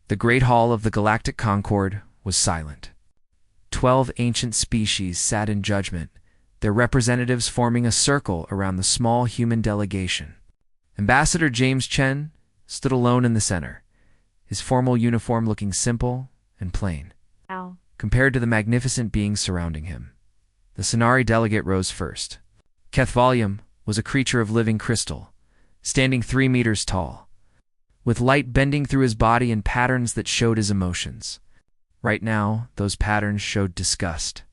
The great hall of the Galactic Concord was silent. 12 ancient species sat in judgment, their representatives forming a circle around the small human delegation. Ambassador James Chen stood alone in the center, his formal uniform looking simple and plain, compared to the magnificent beings surrounding him. The Sonari delegate rose first. Kethvalium was a creature of living crystal, standing 3 meters tall, with light bending through his body in patterns that showed his emotions. Right now, those patterns showed disgust.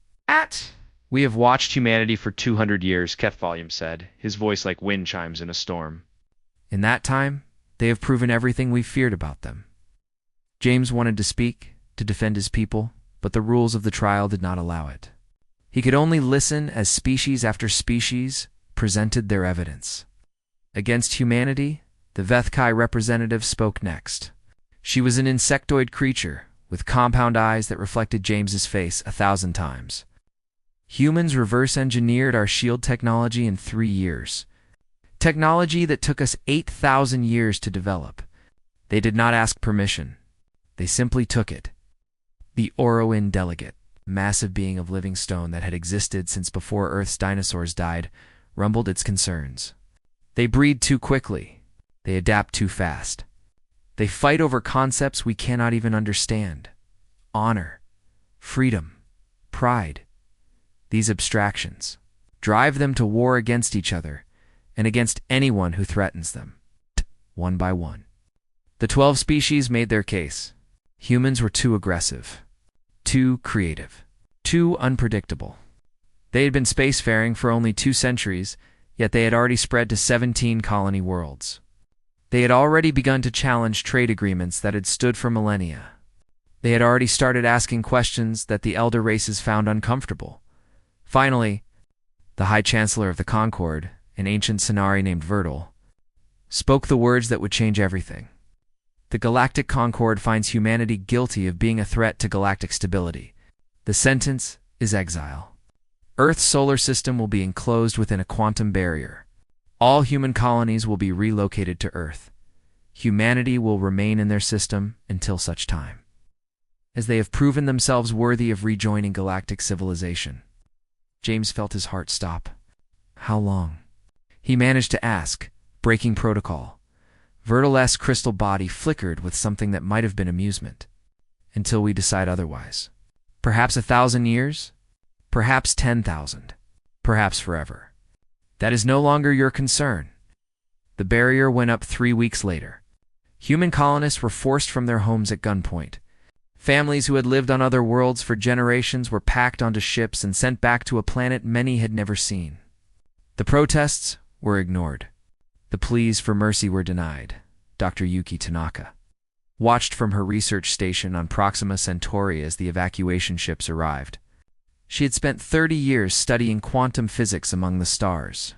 We have watched humanity for 200 years, Kethvalium said, his voice like wind chimes in a storm. In that time, they have proven everything we feared about them. James wanted to speak, to defend his people, but the rules of the trial did not allow it. He could only listen as species after species presented their evidence. Against humanity, the Vethkai representative spoke next. She was an insectoid creature, with compound eyes that reflected James's face 1,000 times. Humans reverse-engineered our shield technology in 3 years. Technology that took us 8,000 years to develop. They did not ask permission. They simply took it. The Oroin delegate, massive being of living stone that had existed since before Earth's dinosaurs died, rumbled its concerns. They breed too quickly. They adapt too fast. They fight over concepts we cannot even understand. Honor, freedom, pride. These abstractions drive them to war against each other and against anyone who threatens them, one by one. The 12 species made their case. Humans were too aggressive, too creative, too unpredictable. They had been spacefaring for only 2 centuries, yet they had already spread to 17 colony worlds. They had already begun to challenge trade agreements that had stood for millennia. They had already started asking questions that the elder races found uncomfortable. Finally, the High Chancellor of the Concord, an ancient Sonari named Vertil, spoke the words that would change everything. The Galactic Concord finds humanity guilty of being a threat to galactic stability. The sentence is exile. Earth's solar system will be enclosed within a quantum barrier. All human colonies will be relocated to Earth. Humanity will remain in their system until such time as they have proven themselves worthy of rejoining galactic civilization. James felt his heart stop. How long? He managed to ask, breaking protocol. Vertil's crystal body flickered with something that might have been amusement. Until we decide otherwise. Perhaps 1,000 years? Perhaps 10,000. Perhaps forever. That is no longer your concern. The barrier went up 3 weeks later. Human colonists were forced from their homes at gunpoint. Families who had lived on other worlds for generations were packed onto ships and sent back to a planet many had never seen. The protests were ignored. The pleas for mercy were denied. Dr. Yuki Tanaka watched from her research station on Proxima Centauri as the evacuation ships arrived. She had spent 30 years studying quantum physics among the stars.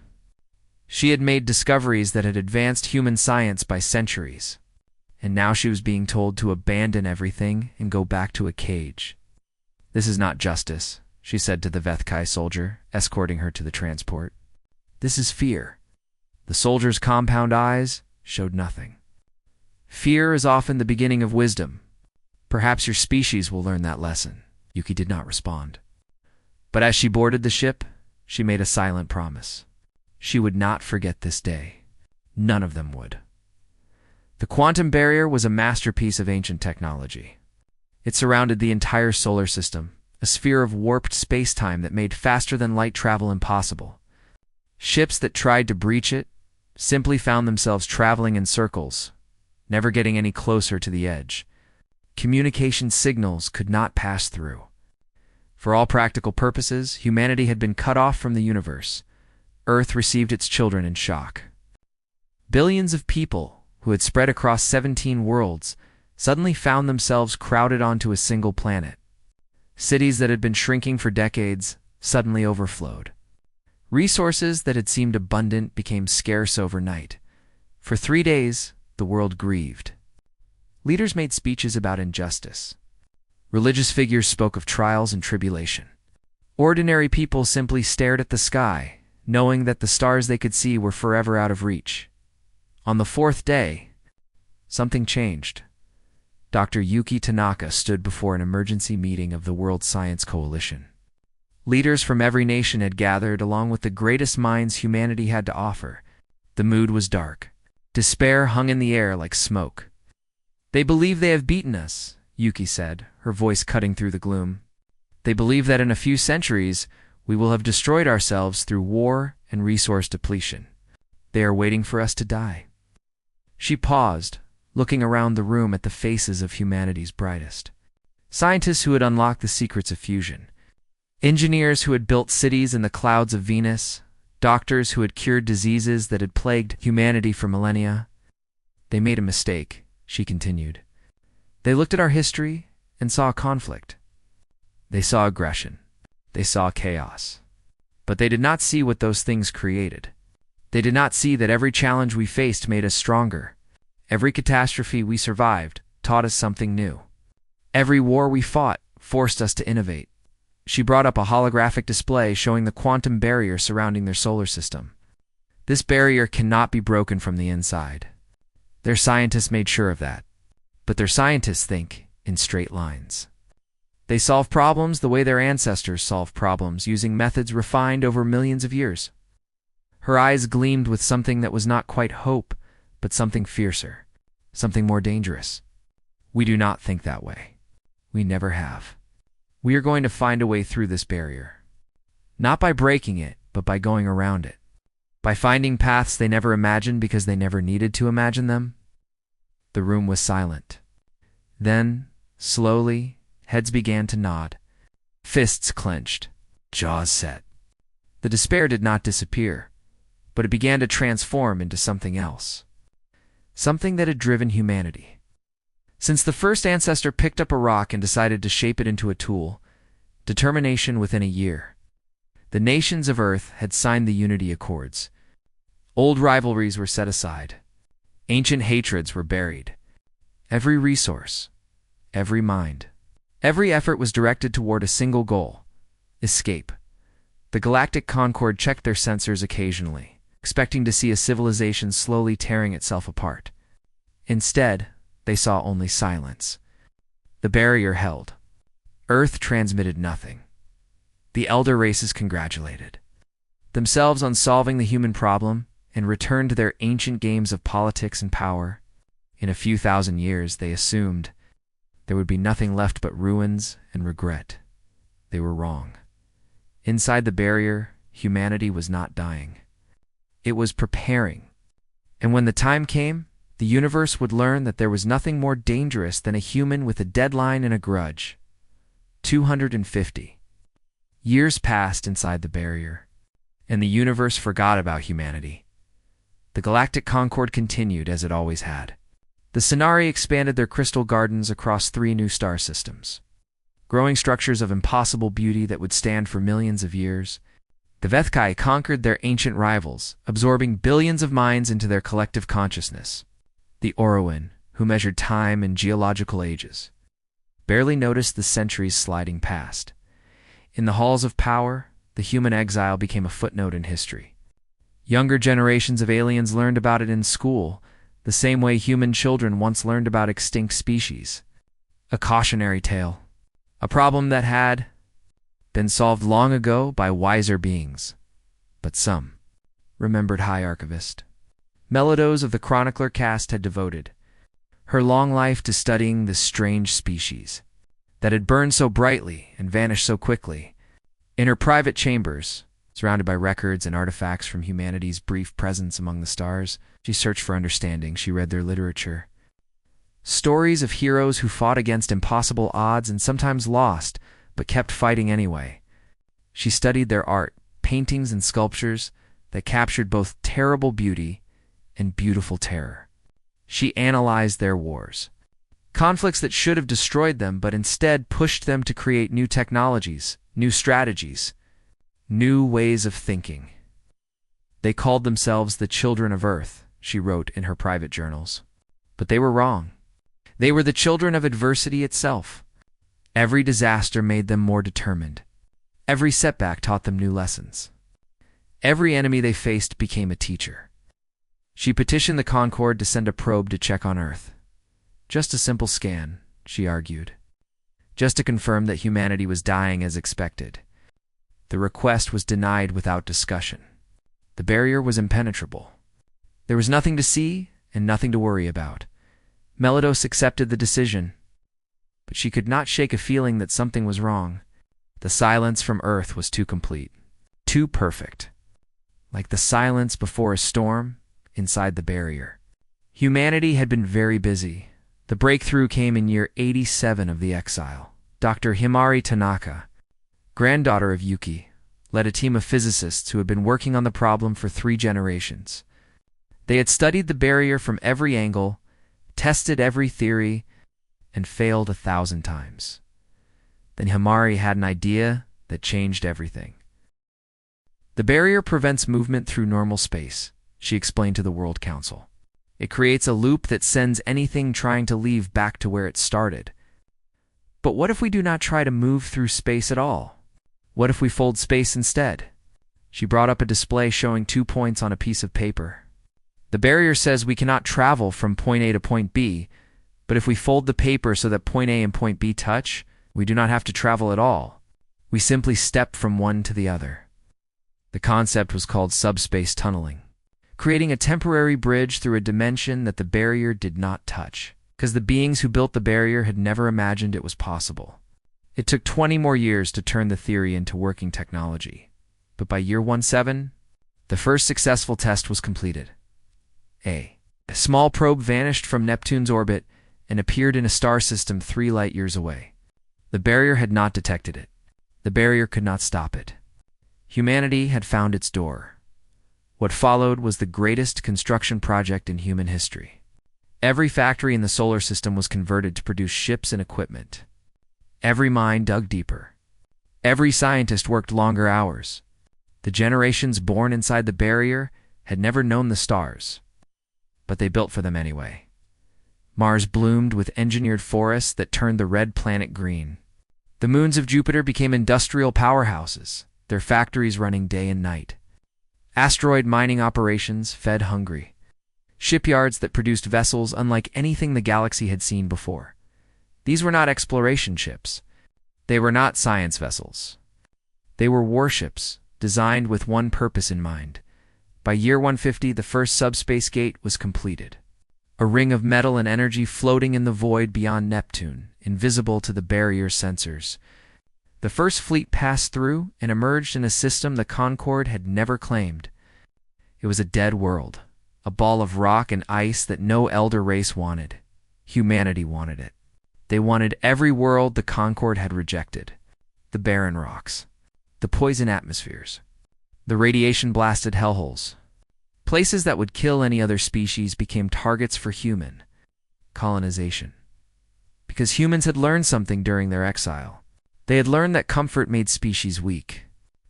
She had made discoveries that had advanced human science by centuries. And now she was being told to abandon everything and go back to a cage. This is not justice, she said to the Vethkai soldier, escorting her to the transport. This is fear. The soldier's compound eyes showed nothing. Fear is often the beginning of wisdom. Perhaps your species will learn that lesson. Yuki did not respond. But as she boarded the ship, she made a silent promise. She would not forget this day. None of them would. The quantum barrier was a masterpiece of ancient technology. It surrounded the entire solar system, a sphere of warped space-time that made faster-than-light travel impossible. Ships that tried to breach it simply found themselves traveling in circles, never getting any closer to the edge. Communication signals could not pass through. For all practical purposes, humanity had been cut off from the universe. Earth received its children in shock. Billions of people, who had spread across 17 worlds, suddenly found themselves crowded onto a single planet. Cities that had been shrinking for decades suddenly overflowed. Resources that had seemed abundant became scarce overnight. For 3 days, the world grieved. Leaders made speeches about injustice. Religious figures spoke of trials and tribulation. Ordinary people simply stared at the sky, knowing that the stars they could see were forever out of reach. On the 4th day, something changed. Dr. Yuki Tanaka stood before an emergency meeting of the World Science Coalition. Leaders from every nation had gathered along with the greatest minds humanity had to offer. The mood was dark. Despair hung in the air like smoke. "They believe they have beaten us," Yuki said, her voice cutting through the gloom. "They believe that in a few centuries we will have destroyed ourselves through war and resource depletion. They are waiting for us to die." She paused, looking around the room at the faces of humanity's brightest. Scientists who had unlocked the secrets of fusion. Engineers who had built cities in the clouds of Venus. Doctors who had cured diseases that had plagued humanity for millennia. "They made a mistake," she continued. "They looked at our history and saw conflict. They saw aggression. They saw chaos. But they did not see what those things created. They did not see that every challenge we faced made us stronger. Every catastrophe we survived taught us something new. Every war we fought forced us to innovate." She brought up a holographic display showing the quantum barrier surrounding their solar system. "This barrier cannot be broken from the inside. Their scientists made sure of that. But their scientists think in straight lines. They solve problems the way their ancestors solved problems, using methods refined over millions of years." Her eyes gleamed with something that was not quite hope, but something fiercer, something more dangerous. "We do not think that way. We never have. We are going to find a way through this barrier. Not by breaking it, but by going around it. By finding paths they never imagined because they never needed to imagine them." The room was silent. Then, slowly, heads began to nod. Fists clenched, jaws set. The despair did not disappear, but it began to transform into something else. Something that had driven humanity. Since the first ancestor picked up a rock and decided to shape it into a tool, determination within a year. The nations of Earth had signed the Unity Accords. Old rivalries were set aside. Ancient hatreds were buried. Every resource, every mind, every effort was directed toward a single goal: escape. The Galactic Concord checked their sensors occasionally, expecting to see a civilization slowly tearing itself apart. Instead, they saw only silence. The barrier held. Earth transmitted nothing. The elder races congratulated themselves on solving the human problem and returned to their ancient games of politics and power. In a few thousand years, they assumed, there would be nothing left but ruins and regret. They were wrong. Inside the barrier, humanity was not dying. It was preparing. And when the time came, the universe would learn that there was nothing more dangerous than a human with a deadline and a grudge. 250 years passed inside the barrier, and the universe forgot about humanity. The Galactic Concord continued as it always had. The Sonari expanded their crystal gardens across 3 new star systems, growing structures of impossible beauty that would stand for millions of years. The Vethkai conquered their ancient rivals, absorbing billions of minds into their collective consciousness. The Orowan, who measured time and geological ages, barely noticed the centuries sliding past. In the halls of power, the human exile became a footnote in history. Younger generations of aliens learned about it in school, the same way human children once learned about extinct species. A cautionary tale. A problem that had been solved long ago by wiser beings. But some remembered High Archivist. Melodos of the chronicler caste had devoted her long life to studying this strange species that had burned so brightly and vanished so quickly. In her private chambers, surrounded by records and artifacts from humanity's brief presence among the stars, she searched for understanding. She read their literature. Stories of heroes who fought against impossible odds and sometimes lost, but kept fighting anyway. She studied their art, paintings and sculptures that captured both terrible beauty and beautiful terror. She analyzed their wars, conflicts that should have destroyed them but instead pushed them to create new technologies, new strategies, new ways of thinking. They called themselves the children of Earth, she wrote in her private journals. But they were wrong. They were the children of adversity itself. Every disaster made them more determined. Every setback taught them new lessons. Every enemy they faced became a teacher. She petitioned the Concord to send a probe to check on Earth. Just a simple scan, she argued, just to confirm that humanity was dying as expected. The request was denied without discussion. The barrier was impenetrable. There was nothing to see and nothing to worry about. Melados accepted the decision, but she could not shake a feeling that something was wrong. The silence from Earth was too complete, too perfect, like the silence before a storm inside the barrier. Humanity had been very busy. The breakthrough came in year 87 of the exile. Dr. Himari Tanaka, granddaughter of Yuki, led a team of physicists who had been working on the problem for 3 generations. They had studied the barrier from every angle, tested every theory, and failed 1,000 times. Then Himari had an idea that changed everything. The barrier prevents movement through normal space, she explained to the World Council. It creates a loop that sends anything trying to leave back to where it started. But what if we do not try to move through space at all? What if we fold space instead? She brought up a display showing 2 points on a piece of paper. The barrier says we cannot travel from point A to point B, but if we fold the paper so that point A and point B touch, we do not have to travel at all. We simply step from one to the other. The concept was called subspace tunneling, creating a temporary bridge through a dimension that the barrier did not touch, because the beings who built the barrier had never imagined it was possible. It took 20 more years to turn the theory into working technology, but by year 17, the first successful test was completed. A small probe vanished from Neptune's orbit and appeared in a star system 3 light-years away. The barrier had not detected it. The barrier could not stop it. Humanity had found its door. What followed was the greatest construction project in human history. Every factory in the solar system was converted to produce ships and equipment. Every mine dug deeper. Every scientist worked longer hours. The generations born inside the barrier had never known the stars, but they built for them anyway. Mars bloomed with engineered forests that turned the red planet green. The moons of Jupiter became industrial powerhouses, their factories running day and night. Asteroid mining operations fed hungry. Shipyards that produced vessels unlike anything the galaxy had seen before. These were not exploration ships. They were not science vessels. They were warships, designed with one purpose in mind. By year 150, the first subspace gate was completed. A ring of metal and energy floating in the void beyond Neptune, invisible to the barrier sensors. The first fleet passed through and emerged in a system the Concorde had never claimed. It was a dead world, a ball of rock and ice that no elder race wanted. Humanity wanted it. They wanted every world the Concorde had rejected. The barren rocks, the poison atmospheres, the radiation-blasted hellholes. Places that would kill any other species became targets for human colonization. Because humans had learned something during their exile. They had learned that comfort made species weak.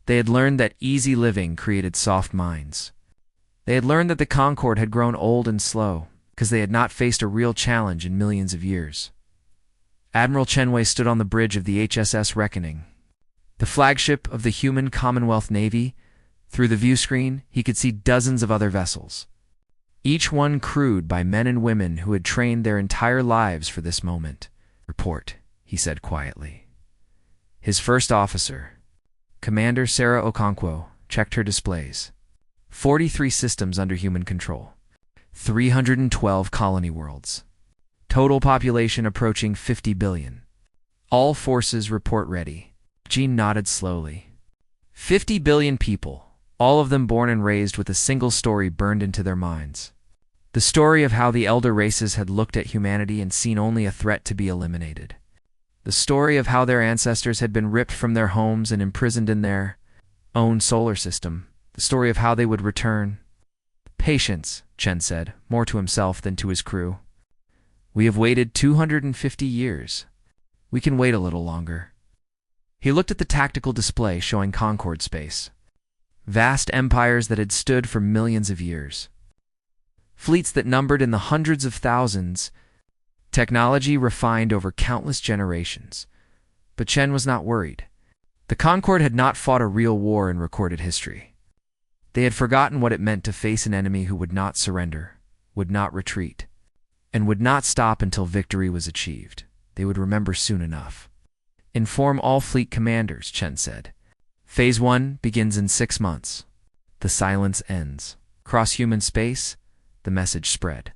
They had learned that easy living created soft minds. They had learned that the Concorde had grown old and slow, because they had not faced a real challenge in millions of years. Admiral Chenway stood on the bridge of the HSS Reckoning, the flagship of the human Commonwealth Navy. Through the view screen, he could see dozens of other vessels, each one crewed by men and women who had trained their entire lives for this moment. "Report," he said quietly. His first officer, Commander Sarah Okonkwo, checked her displays. 43 systems under human control. 312 colony worlds. Total population approaching 50 billion. All forces report ready. Jean nodded slowly. 50 billion people. All of them born and raised with a single story burned into their minds. The story of how the elder races had looked at humanity and seen only a threat to be eliminated. The story of how their ancestors had been ripped from their homes and imprisoned in their own solar system. The story of how they would return. "Patience," Chen said, more to himself than to his crew. "We have waited 250 years. We can wait a little longer." He looked at the tactical display showing Concorde space. Vast empires that had stood for millions of years. Fleets that numbered in the hundreds of thousands. Technology refined over countless generations. But Chen was not worried. The Concorde had not fought a real war in recorded history. They had forgotten what it meant to face an enemy who would not surrender, would not retreat, and would not stop until victory was achieved. they would remember soon enough. Inform all fleet commanders, Chen said. Phase 1 begins in 6 months. The silence ends. Across human space, the message spread.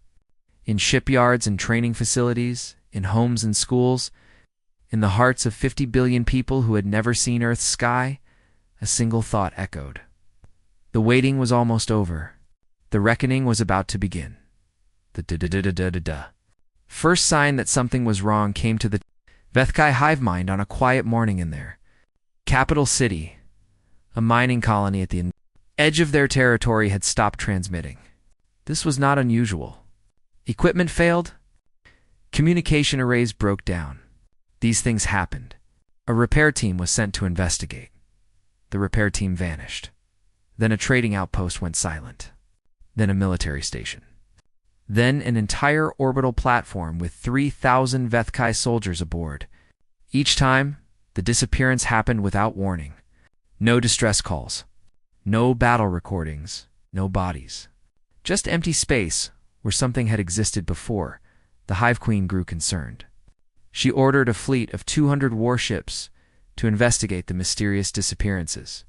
In shipyards and training facilities, in homes and schools, in the hearts of 50 billion people who had never seen Earth's sky, a single thought echoed. The waiting was almost over. The reckoning was about to begin. The da-da-da-da-da-da. First sign that something was wrong came to the Vethkai hive mind on a quiet morning in their capital city. A mining colony at the edge of their territory had stopped transmitting. This was not unusual. Equipment failed. Communication arrays broke down. These things happened. A repair team was sent to investigate. The repair team vanished. Then a trading outpost went silent. Then a military station. Then an entire orbital platform with 3,000 Vethkai soldiers aboard. Each time, the disappearance happened without warning. No distress calls. No battle recordings. No bodies. Just empty space where something had existed before. The Hive Queen grew concerned. She ordered a fleet of 200 warships to investigate the mysterious disappearances.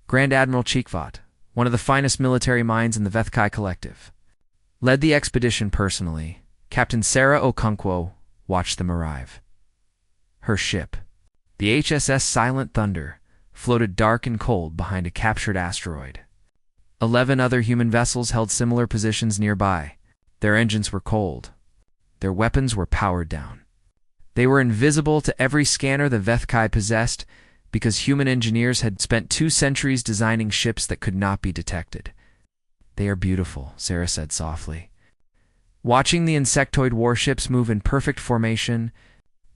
Grand Admiral Chikvat, one of the finest military minds in the Vethkai collective, led the expedition personally. Captain Sarah Okonkwo watched them arrive. Her ship, the HSS Silent Thunder, floated dark and cold behind a captured asteroid. 11 other human vessels held similar positions nearby. Their engines were cold. Their weapons were powered down. They were invisible to every scanner the Vethkai possessed because human engineers had spent 2 centuries designing ships that could not be detected. They are beautiful, Sarah said softly. Watching the insectoid warships move in perfect formation,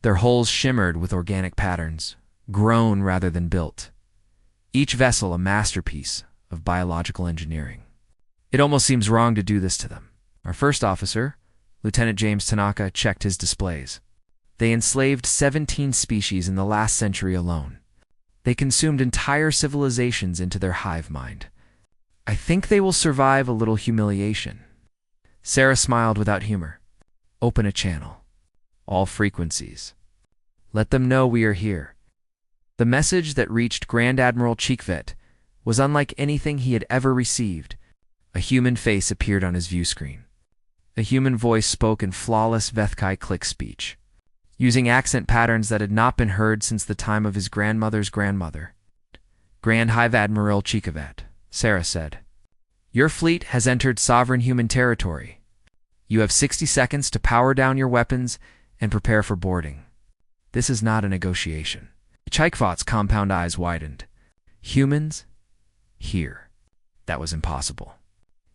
their hulls shimmered with organic patterns, grown rather than built. Each vessel a masterpiece of biological engineering. It almost seems wrong to do this to them. Our first officer, Lieutenant James Tanaka, checked his displays. They enslaved 17 species in the last century alone. They consumed entire civilizations into their hive mind. I think they will survive a little humiliation. Sarah smiled without humor. Open a channel. All frequencies. Let them know we are here. The message that reached Grand Admiral Chikvet was unlike anything he had ever received. A human face appeared on his view screen. A human voice spoke in flawless Vethkai click speech, using accent patterns that had not been heard since the time of his grandmother's grandmother. Grand Hive Admiral Chikvet, Sarah said. Your fleet has entered sovereign human territory. You have 60 seconds to power down your weapons and prepare for boarding. This is not a negotiation. Chikvat's compound eyes widened. Humans? Here. That was impossible.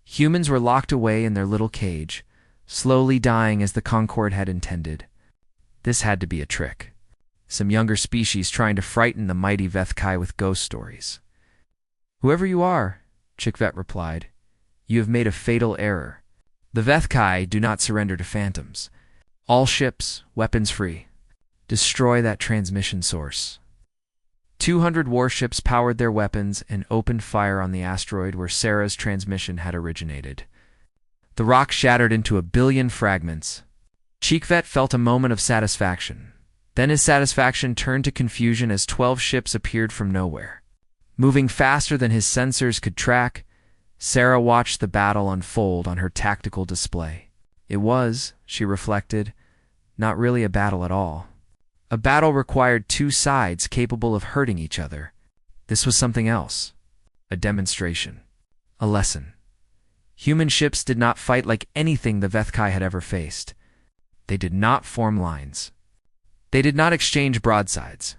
Humans were locked away in their little cage, slowly dying as the Concord had intended. This had to be a trick. Some younger species trying to frighten the mighty Vethkai with ghost stories. Whoever you are, Chikvet replied, you have made a fatal error. The Vethkai do not surrender to phantoms. All ships, weapons free. Destroy that transmission source. 200 warships powered their weapons and opened fire on the asteroid where Sarah's transmission had originated. The rock shattered into 1 billion fragments. Chikvet felt a moment of satisfaction. Then his satisfaction turned to confusion as 12 ships appeared from nowhere. Moving faster than his sensors could track, Sarah watched the battle unfold on her tactical display. It was, she reflected, not really a battle at all. A battle required 2 sides capable of hurting each other. This was something else. A demonstration. A lesson. Human ships did not fight like anything the Vethkai had ever faced. They did not form lines. They did not exchange broadsides.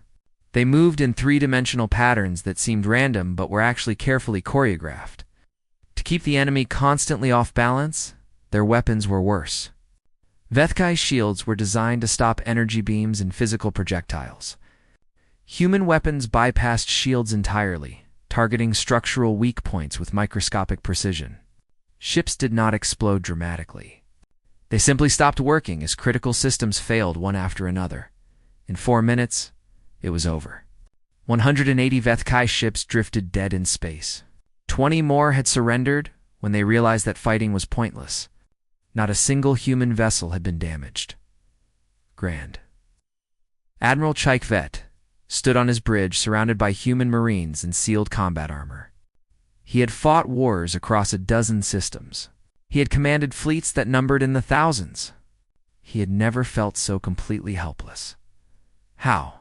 They moved in 3-dimensional patterns that seemed random but were actually carefully choreographed. To keep the enemy constantly off balance, their weapons were worse. Vethkai shields were designed to stop energy beams and physical projectiles. Human weapons bypassed shields entirely, targeting structural weak points with microscopic precision. Ships did not explode dramatically. They simply stopped working as critical systems failed one after another. In 4 minutes, it was over. 180 Vethkai ships drifted dead in space. 20 more had surrendered when they realized that fighting was pointless. Not a single human vessel had been damaged. Grand. Admiral Chikvet stood on his bridge surrounded by human marines in sealed combat armor. He had fought wars across a dozen systems. He had commanded fleets that numbered in the thousands. He had never felt so completely helpless. How?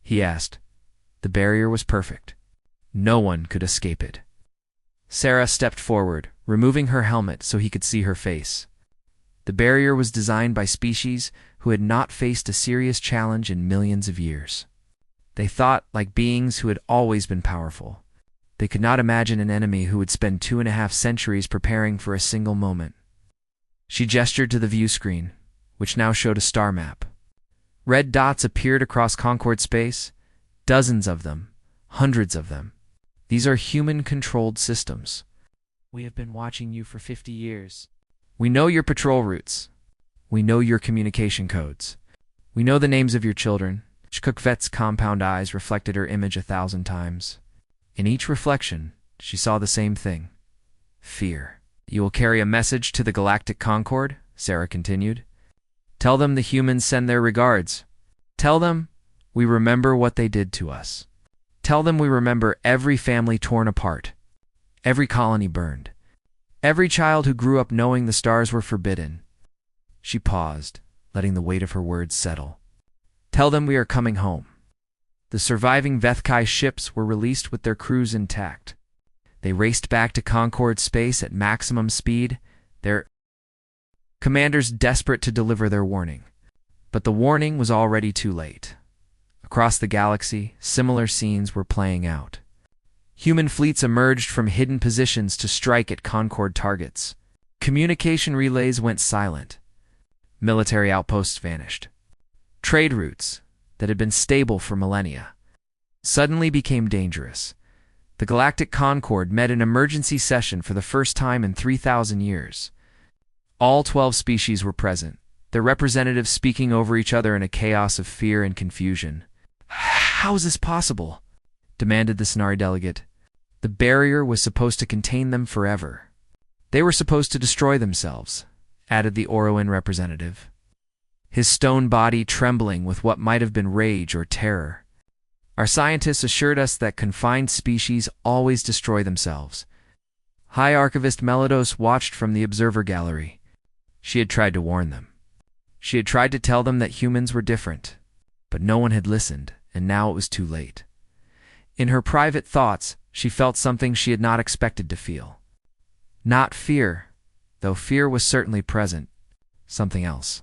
He asked. The barrier was perfect. No one could escape it. Sarah stepped forward, removing her helmet so he could see her face. The barrier was designed by species who had not faced a serious challenge in millions of years. They thought like beings who had always been powerful. They could not imagine an enemy who would spend 2.5 centuries preparing for a single moment. She gestured to the view screen, which now showed a star map. Red dots appeared across Concord space, dozens of them, hundreds of them. These are human-controlled systems. We have been watching you for 50 years. We know your patrol routes. We know your communication codes. We know the names of your children. Chikvet's compound eyes reflected her image 1,000 times. In each reflection, she saw the same thing. Fear. You will carry a message to the Galactic Concord, Sarah continued. Tell them the humans send their regards. Tell them we remember what they did to us. Tell them we remember every family torn apart, every colony burned, every child who grew up knowing the stars were forbidden. She paused, letting the weight of her words settle. Tell them we are coming home. The surviving Vethkai ships were released with their crews intact. They raced back to Concord space at maximum speed, their commanders desperate to deliver their warning. But the warning was already too late. Across the galaxy, similar scenes were playing out. Human fleets emerged from hidden positions to strike at Concord targets. Communication relays went silent. Military outposts vanished. Trade routes, that had been stable for millennia, suddenly became dangerous. The Galactic Concord met an emergency session for the first time in 3,000 years. All 12 species were present, their representatives speaking over each other in a chaos of fear and confusion. How is this possible? Demanded the Sonari delegate. The barrier was supposed to contain them forever. They were supposed to destroy themselves, added the Orowan representative, his stone body trembling with what might have been rage or terror. Our scientists assured us that confined species always destroy themselves. High Archivist Melados watched from the observer gallery. She had tried to warn them. She had tried to tell them that humans were different, but no one had listened, and now it was too late. In her private thoughts, she felt something she had not expected to feel. Not fear, though fear was certainly present. Something else.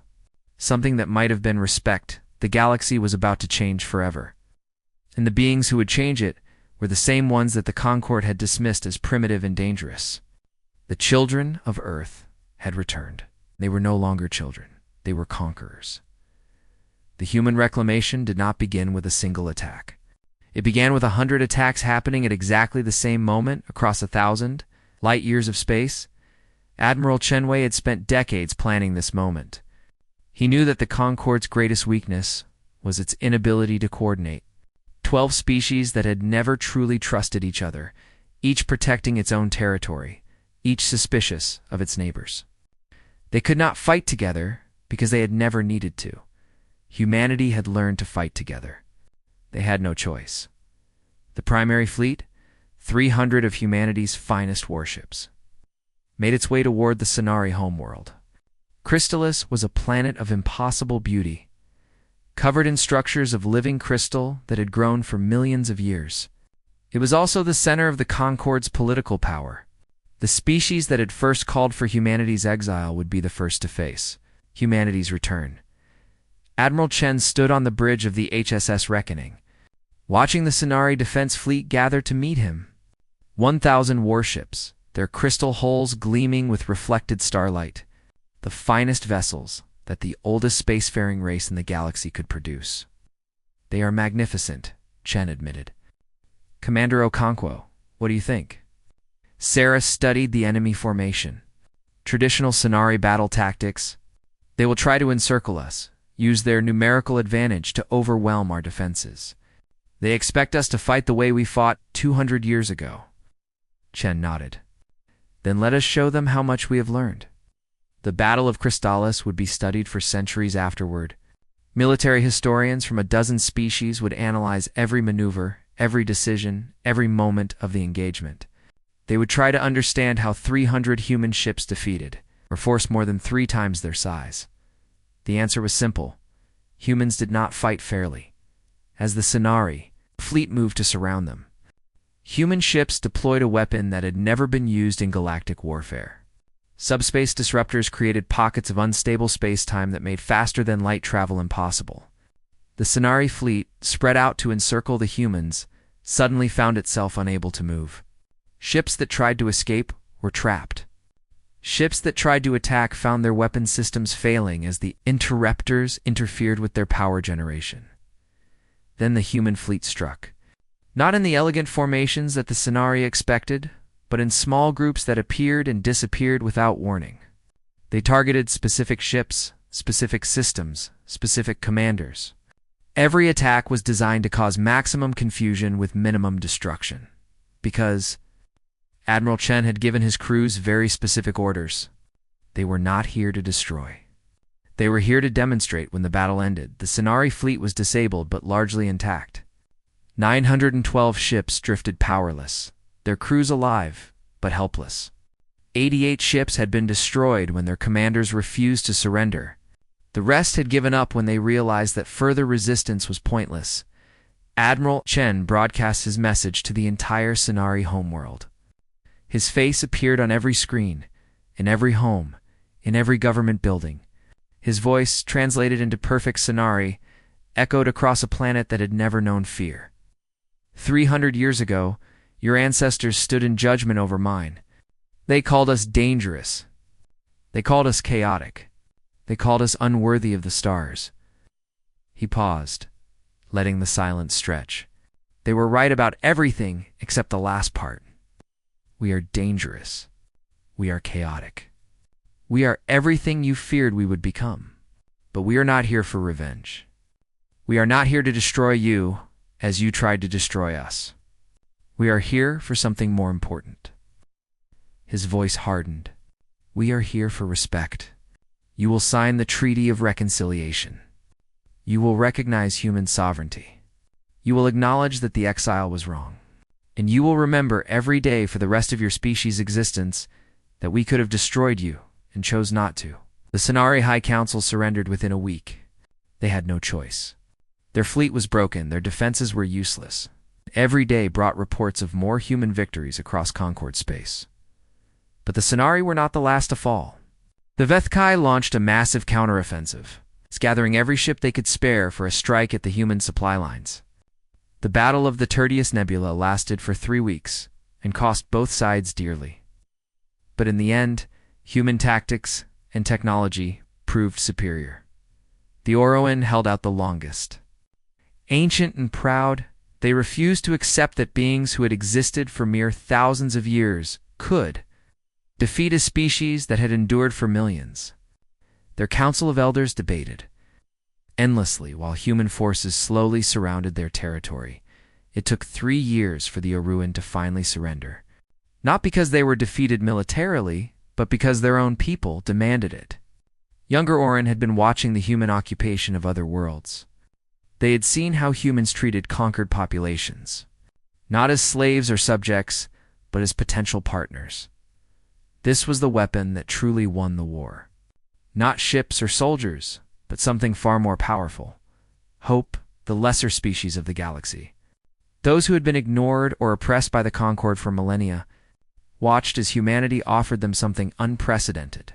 Something that might have been respect. The galaxy was about to change forever. And the beings who would change it were the same ones that the Concord had dismissed as primitive and dangerous. The children of Earth had returned. They were no longer children. They were conquerors. The human reclamation did not begin with a single attack. It began with 100 attacks happening at exactly the same moment across 1,000 light years of space. Admiral Chenwei had spent decades planning this moment. He knew that the Concord's greatest weakness was its inability to coordinate. 12 species that had never truly trusted each other, each protecting its own territory, each suspicious of its neighbors. They could not fight together because they had never needed to. Humanity had learned to fight together. They had no choice. The primary fleet, 300 of humanity's finest warships, made its way toward the Sonari homeworld. Crystallis was a planet of impossible beauty, covered in structures of living crystal that had grown for millions of years. It was also the center of the Concord's political power. The species that had first called for humanity's exile would be the first to face humanity's return. Admiral Chen stood on the bridge of the HSS Reckoning, watching the Sonari defense fleet gather to meet him. 1,000 warships, their crystal hulls gleaming with reflected starlight, the finest vessels that the oldest spacefaring race in the galaxy could produce. They are magnificent, Chen admitted. Commander Okonkwo, what do you think? Sarah studied the enemy formation. Traditional Sonari battle tactics. They will try to encircle us, use their numerical advantage to overwhelm our defenses. They expect us to fight the way we fought 200 years ago. Chen nodded. Then let us show them how much we have learned. The Battle of Crystallis would be studied for centuries afterward. Military historians from a dozen species would analyze every maneuver, every decision, every moment of the engagement. They would try to understand how 300 human ships defeated, or forced more than 3 times their size. The answer was simple. Humans did not fight fairly. As the Scenari fleet moved to surround them, human ships deployed a weapon that had never been used in galactic warfare. Subspace disruptors created pockets of unstable space-time that made faster-than-light travel impossible. The Scenari fleet, spread out to encircle the humans, suddenly found itself unable to move. Ships that tried to escape were trapped. Ships that tried to attack found their weapon systems failing as the interruptors interfered with their power generation. Then the human fleet struck. Not in the elegant formations that the Scenari expected, but in small groups that appeared and disappeared without warning. They targeted specific ships, specific systems, specific commanders. Every attack was designed to cause maximum confusion with minimum destruction. Because Admiral Chen had given his crews very specific orders. They were not here to destroy. They were here to demonstrate. When the battle ended, the Scenari fleet was disabled but largely intact. 912 ships drifted powerless, their crews alive but helpless. 88 ships had been destroyed when their commanders refused to surrender. The rest had given up when they realized that further resistance was pointless. Admiral Chen broadcast his message to the entire Scenari homeworld. His face appeared on every screen, in every home, in every government building. His voice, translated into perfect Scenari, echoed across a planet that had never known fear. 300 years ago, your ancestors stood in judgment over mine. They called us dangerous. They called us chaotic. They called us unworthy of the stars. He paused, letting the silence stretch. They were right about everything except the last part. We are dangerous. We are chaotic. We are everything you feared we would become. But we are not here for revenge. We are not here to destroy you as you tried to destroy us. We are here for something more important. His voice hardened. We are here for respect. You will sign the Treaty of Reconciliation. You will recognize human sovereignty. You will acknowledge that the exile was wrong. And you will remember every day for the rest of your species' existence that we could have destroyed you and chose not to. The Scenari High Council surrendered within a week. They had no choice. Their fleet was broken, their defenses were useless. Every day brought reports of more human victories across Concord space. But the Scenari were not the last to fall. The Vethkai launched a massive counteroffensive, gathering every ship they could spare for a strike at the human supply lines. The Battle of the Tertius Nebula lasted for 3 weeks and cost both sides dearly. But in the end, human tactics and technology proved superior. The Oroan held out the longest. Ancient and proud, they refused to accept that beings who had existed for mere thousands of years could defeat a species that had endured for millions. Their council of elders debated endlessly while human forces slowly surrounded their territory. It took 3 years for the Oruan to finally surrender. Not because they were defeated militarily, but because their own people demanded it. Younger Oran had been watching the human occupation of other worlds. They had seen how humans treated conquered populations, not as slaves or subjects, but as potential partners. This was the weapon that truly won the war. Not ships or soldiers, but something far more powerful. Hope, the lesser species of the galaxy. Those who had been ignored or oppressed by the Concord for millennia watched as humanity offered them something unprecedented.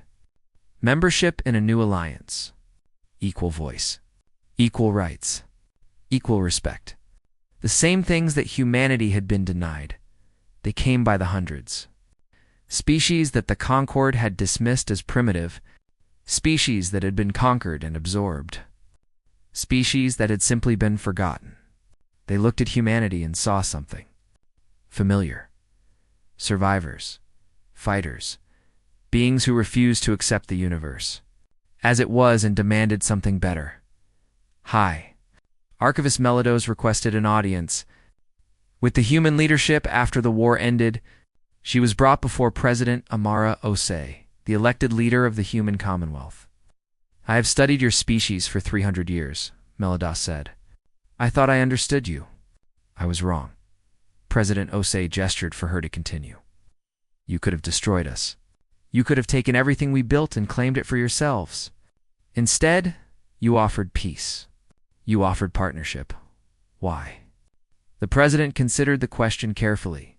Membership in a new alliance. Equal voice. Equal rights. Equal respect. The same things that humanity had been denied. They came by the hundreds. Species that the Concord had dismissed as primitive. Species that had been conquered and absorbed. Species that had simply been forgotten. They looked at humanity and saw something familiar. Survivors. Fighters. Beings who refused to accept the universe as it was and demanded something better. Hi. Archivist Melidos requested an audience. With the human leadership after the war ended, she was brought before President Amara Osei, the elected leader of the human Commonwealth. I have studied your species for 300 years, Melados said. I thought I understood you. I was wrong. President Osei gestured for her to continue. You could have destroyed us. You could have taken everything we built and claimed it for yourselves. Instead, you offered peace. You offered partnership. Why? The president considered the question carefully,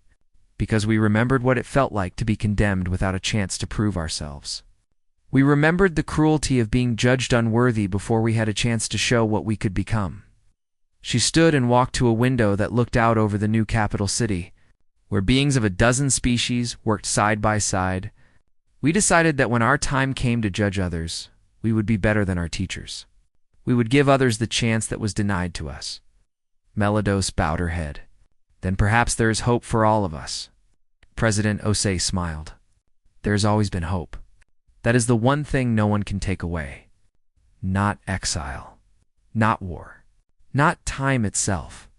because we remembered what it felt like to be condemned without a chance to prove ourselves. We remembered the cruelty of being judged unworthy before we had a chance to show what we could become. She stood and walked to a window that looked out over the new capital city, where beings of a dozen species worked side by side. We decided that when our time came to judge others, we would be better than our teachers. We would give others the chance that was denied to us. Melados bowed her head. Then perhaps there is hope for all of us. President Osei smiled. There has always been hope. That is the one thing no one can take away. Not exile. Not war. Not time itself.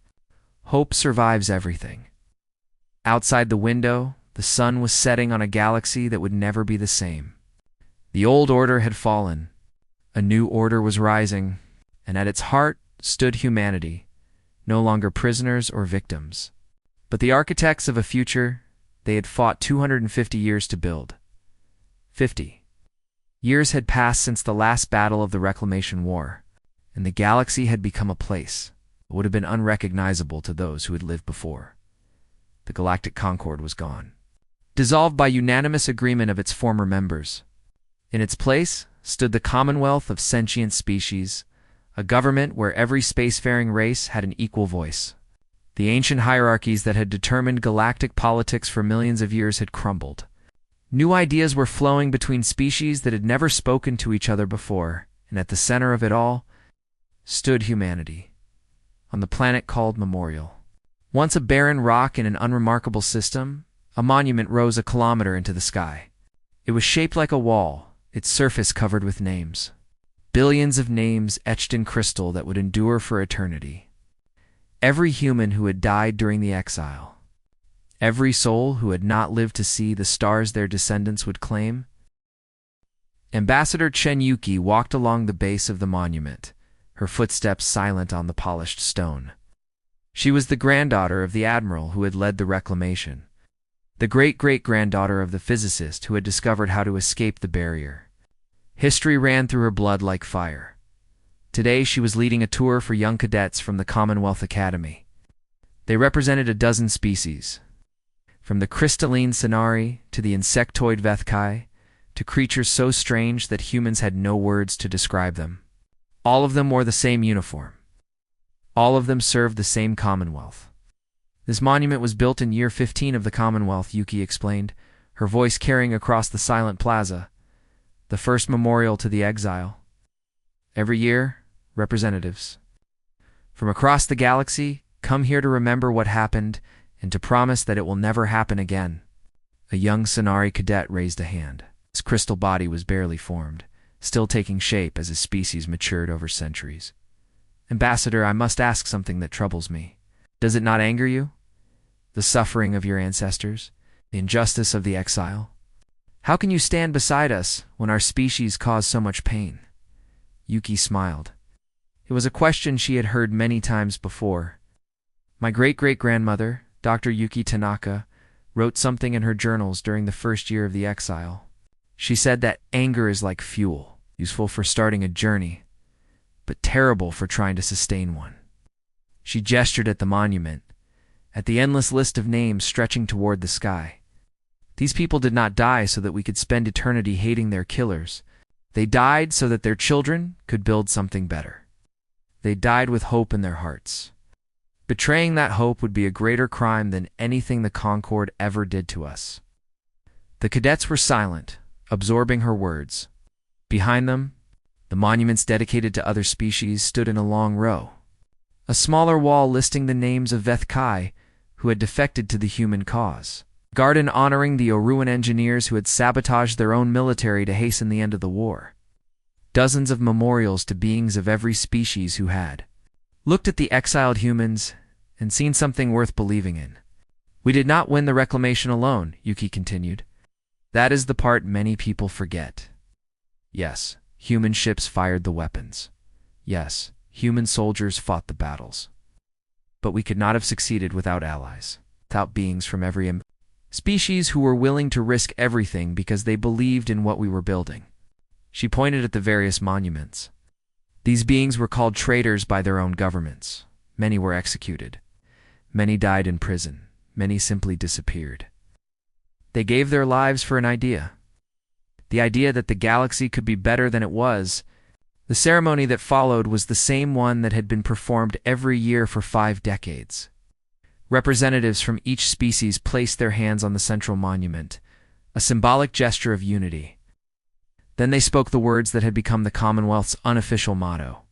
Hope survives everything. Outside the window, the sun was setting on a galaxy that would never be the same. The old order had fallen. A new order was rising, and at its heart stood humanity, no longer prisoners or victims, but the architects of a future they had fought 250 years to build. 50 years had passed since the last battle of the Reclamation War, and the galaxy had become a place that would have been unrecognizable to those who had lived before. The Galactic Concord was gone, dissolved by unanimous agreement of its former members. In its place stood the Commonwealth of Sentient Species, a government where every spacefaring race had an equal voice. The ancient hierarchies that had determined galactic politics for millions of years had crumbled. New ideas were flowing between species that had never spoken to each other before, and at the center of it all stood humanity, on the planet called Memorial. Once a barren rock in an unremarkable system, a monument rose a kilometer into the sky. It was shaped like a wall, its surface covered with names. Billions of names etched in crystal that would endure for eternity. Every human who had died during the exile. Every soul who had not lived to see the stars their descendants would claim. Ambassador Chen Yuki walked along the base of the monument, her footsteps silent on the polished stone. She was the granddaughter of the admiral who had led the reclamation, the great-great-granddaughter of the physicist who had discovered how to escape the barrier. History ran through her blood like fire. Today she was leading a tour for young cadets from the Commonwealth Academy. They represented a dozen species, from the crystalline Sonari to the insectoid Vethkai, to creatures so strange that humans had no words to describe them. All of them wore the same uniform. All of them served the same Commonwealth. This monument was built in year 15 of the Commonwealth, Yuki explained, her voice carrying across the silent plaza. The first memorial to the exile. Every year, representatives from across the galaxy come here to remember what happened and to promise that it will never happen again. A young Sonari cadet raised a hand. His crystal body was barely formed, still taking shape as his species matured over centuries. Ambassador, I must ask something that troubles me. Does it not anger you? The suffering of your ancestors? The injustice of the exile? How can you stand beside us when our species caused so much pain? Yuki smiled. It was a question she had heard many times before. My great-great-grandmother, Dr. Yuki Tanaka, wrote something in her journals during the first year of the exile. She said that anger is like fuel, useful for starting a journey, but terrible for trying to sustain one. She gestured at the monument, at the endless list of names stretching toward the sky. These people did not die so that we could spend eternity hating their killers. They died so that their children could build something better. They died with hope in their hearts. Betraying that hope would be a greater crime than anything the Concord ever did to us. The cadets were silent, absorbing her words. Behind them, the monuments dedicated to other species stood in a long row. A smaller wall listing the names of Vethkai who had defected to the human cause. A garden honoring the Oruan engineers who had sabotaged their own military to hasten the end of the war. Dozens of memorials to beings of every species who had looked at the exiled humans and seen something worth believing in. We did not win the reclamation alone, Yuki continued. That is the part many people forget. Yes, Human ships fired the weapons. Yes, human soldiers fought the battles. But we could not have succeeded without allies, without beings from every species who were willing to risk everything because they believed in what we were building. She pointed at the various monuments. These beings were called traitors by their own governments. Many were executed. Many died in prison. Many simply disappeared. They gave their lives for an idea. The idea that the galaxy could be better than it was. The ceremony that followed was the same one that had been performed every year for 5 decades. Representatives from each species placed their hands on the central monument, a symbolic gesture of unity. Then they spoke the words that had become the Commonwealth's unofficial motto.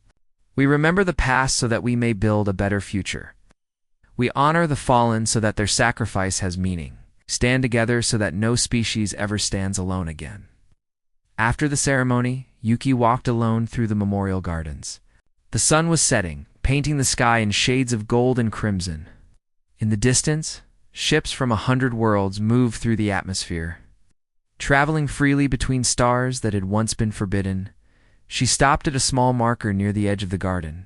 We remember the past so that we may build a better future. We honor the fallen so that their sacrifice has meaning. Stand together so that no species ever stands alone again. After the ceremony, Yuki walked alone through the memorial gardens. The sun was setting, painting the sky in shades of gold and crimson. In the distance, ships from 100 worlds moved through the atmosphere. Traveling freely between stars that had once been forbidden, she stopped at a small marker near the edge of the garden.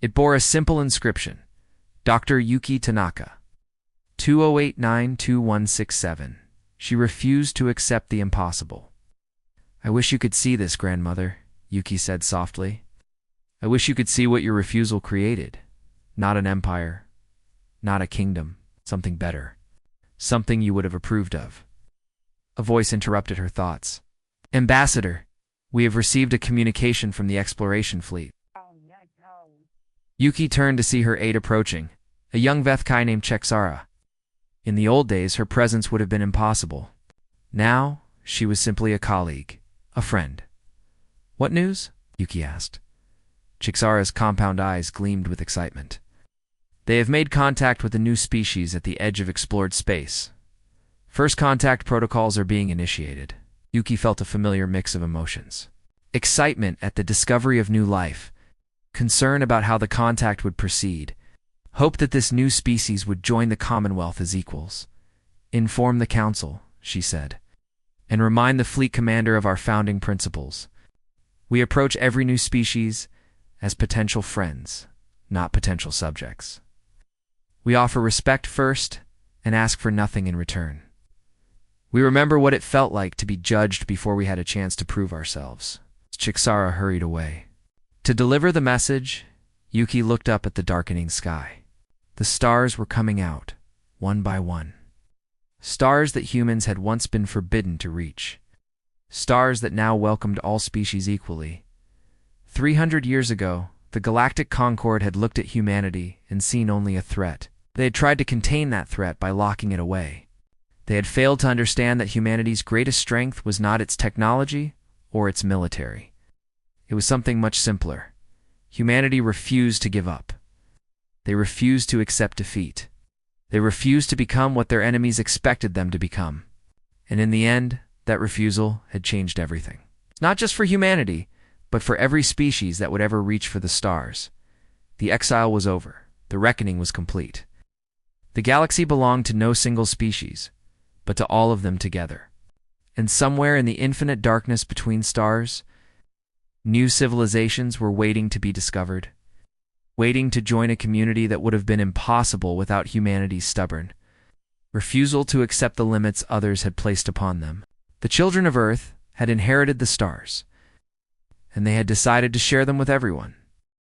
It bore a simple inscription, Dr. Yuki Tanaka, 2089-2167. She refused to accept the impossible. I wish you could see this, grandmother, Yuki said softly. I wish you could see what your refusal created. Not an empire, not a kingdom, something better. Something you would have approved of. A voice interrupted her thoughts. Ambassador, we have received a communication from the exploration fleet. Yuki turned to see her aide approaching, a young Vethkai named Chexara. In the old days, her presence would have been impossible. Now, she was simply a colleague, a friend. What news? Yuki asked. Chexara's compound eyes gleamed with excitement. They have made contact with a new species at the edge of explored space. First contact protocols are being initiated. Yuki felt a familiar mix of emotions. Excitement at the discovery of new life, concern about how the contact would proceed, hope that this new species would join the Commonwealth as equals. Inform the Council, she said, and remind the fleet commander of our founding principles. We approach every new species as potential friends, not potential subjects. We offer respect first and ask for nothing in return. We remember what it felt like to be judged before we had a chance to prove ourselves. Chexara hurried away. To deliver the message, Yuki looked up at the darkening sky. The stars were coming out, one by one. Stars that humans had once been forbidden to reach. Stars that now welcomed all species equally. 300 years ago, the Galactic Concord had looked at humanity and seen only a threat. They had tried to contain that threat by locking it away. They had failed to understand that humanity's greatest strength was not its technology or its military. It was something much simpler. Humanity refused to give up. They refused to accept defeat. They refused to become what their enemies expected them to become. And in the end, that refusal had changed everything. Not just for humanity, but for every species that would ever reach for the stars. The exile was over. The reckoning was complete. The galaxy belonged to no single species, but to all of them together. And somewhere in the infinite darkness between stars, new civilizations were waiting to be discovered, waiting to join a community that would have been impossible without humanity's stubborn refusal to accept the limits others had placed upon them. The children of Earth had inherited the stars, and they had decided to share them with everyone.